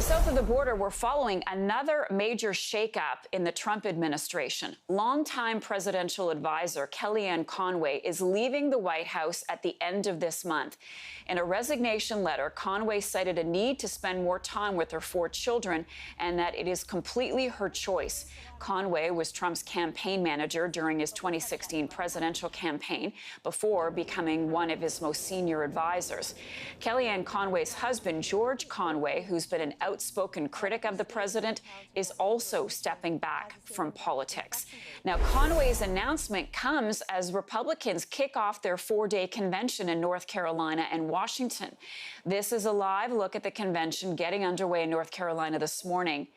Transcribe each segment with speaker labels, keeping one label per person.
Speaker 1: South of the border, we're following another major shakeup in the Trump administration. Longtime presidential advisor Kellyanne Conway is leaving the White House at the end of this month. In a resignation letter, Conway cited a need to spend more time with her 4 children and that it is completely her choice. Conway was Trump's campaign manager during his 2016 presidential campaign before becoming one of his most senior advisors. Kellyanne Conway's husband, George Conway, who's been an outspoken critic of the president, is also stepping back from politics. Now, Conway's announcement comes as Republicans kick off their 4-day convention in North Carolina and Washington. This is a live look at the convention getting underway in North Carolina this morning.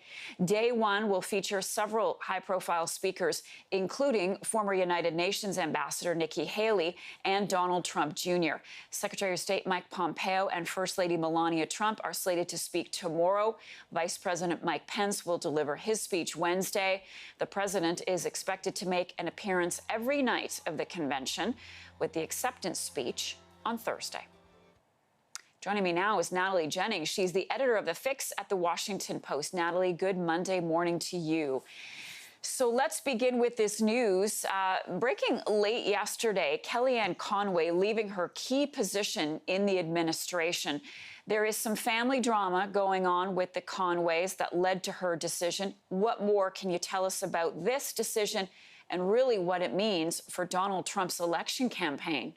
Speaker 1: Day 1 will feature several high-profile speakers, including former United Nations Ambassador Nikki Haley and Donald Trump Jr. Secretary of State Mike Pompeo and First Lady Melania Trump are slated to speak tomorrow. Vice President Mike Pence will deliver his speech Wednesday. The president is expected to make an appearance every night of the convention, with the acceptance speech on Thursday. Joining me now is Natalie Jennings. She's the editor of The Fix at The Washington Post. Natalie, good Monday morning to you. So let's begin with this news. Breaking late yesterday, Kellyanne Conway leaving her key position in the administration. There is some family drama going on with the Conways that led to her decision. What more can you tell us about this decision and really what it means for Donald Trump's election campaign?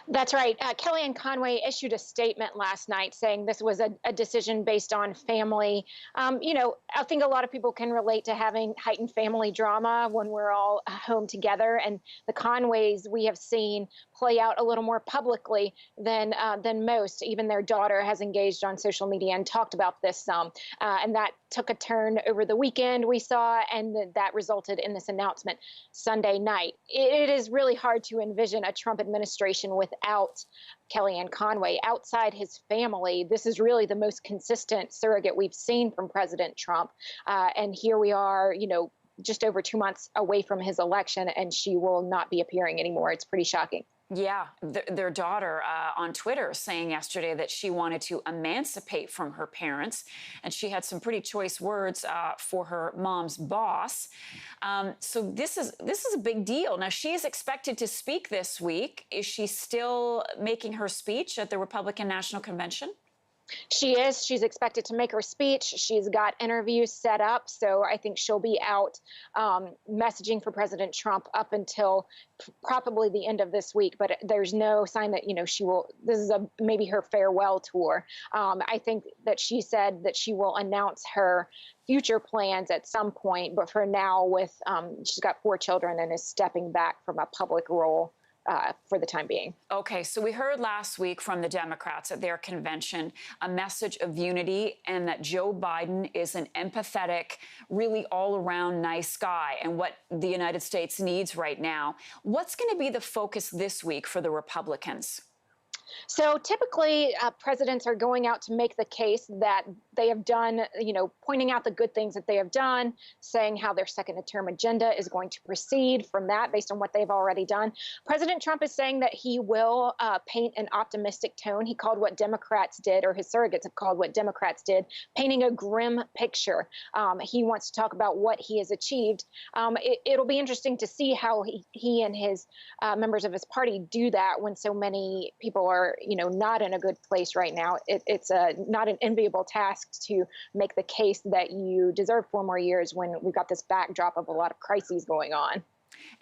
Speaker 2: That's right. Kellyanne Conway issued a statement last night saying this was a decision based on family. I think a lot of people can relate to having heightened family drama when we're all home together. And the Conways we have seen play out a little more publicly than most. Even their daughter has engaged on social media and talked about this some. And that took a turn over the weekend, we saw, and that resulted in this announcement Sunday night. It is really hard to envision a Trump administration without Kellyanne Conway. Outside his family, this is really the most consistent surrogate we've seen from President Trump. And here we are, just over 2 months away from his election, and she will not be appearing anymore. It's pretty shocking.
Speaker 1: Yeah, their daughter on Twitter saying yesterday that she wanted to emancipate from her parents, and she had some pretty choice words for her mom's boss. So this is a big deal. Now, she's expected to speak this week. Is she still making her speech at the Republican National Convention?
Speaker 2: She is. She's expected to make her speech. She's got interviews set up. So I think she'll be out messaging for President Trump up until probably the end of this week. But there's no sign that, she will. This is maybe her farewell tour. I think that she said that she will announce her future plans at some point. But for now, she's got 4 children and is stepping back from a public role for the time being.
Speaker 1: Okay, so we heard last week from the Democrats at their convention a message of unity and that Joe Biden is an empathetic, really all-around nice guy and what the United States needs right now. What's going to be the focus this week for the Republicans?
Speaker 2: So typically, presidents are going out to make the case that they have done, pointing out the good things that they have done, saying how their second-term agenda is going to proceed from that based on what they've already done. President Trump is saying that he will paint an optimistic tone. He called what Democrats did, or his surrogates have called what Democrats did, painting a grim picture. He wants to talk about what he has achieved. It'll be interesting to see how he and his members of his party do that when so many people are not in a good place right now. It's not an enviable task to make the case that you deserve 4 more years when we've got this backdrop of a lot of crises going on.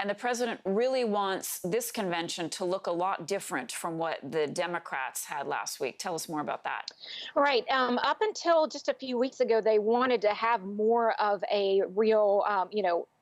Speaker 1: And the president really wants this convention to look a lot different from what the Democrats had last week. Tell us more about that.
Speaker 2: Right. Up until just a few weeks ago, they wanted to have more of a real,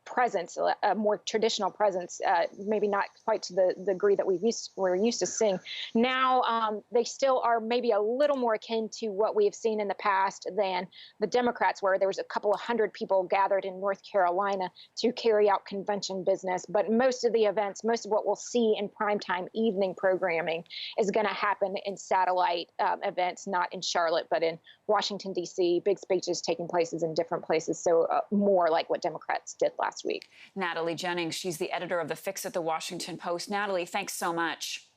Speaker 2: presence, a more traditional presence, maybe not quite to the degree that we're used to seeing. Now, they still are maybe a little more akin to what we have seen in the past than the Democrats were. There was a couple of 100 people gathered in North Carolina to carry out convention business. But most of the events, most of what we'll see in primetime evening programming is going to happen in satellite events, not in Charlotte, but in Washington, D.C., big speeches taking places in different places. So more like what Democrats did last week.
Speaker 1: Natalie Jennings, she's the editor of The Fix at The Washington Post. Natalie, thanks so much.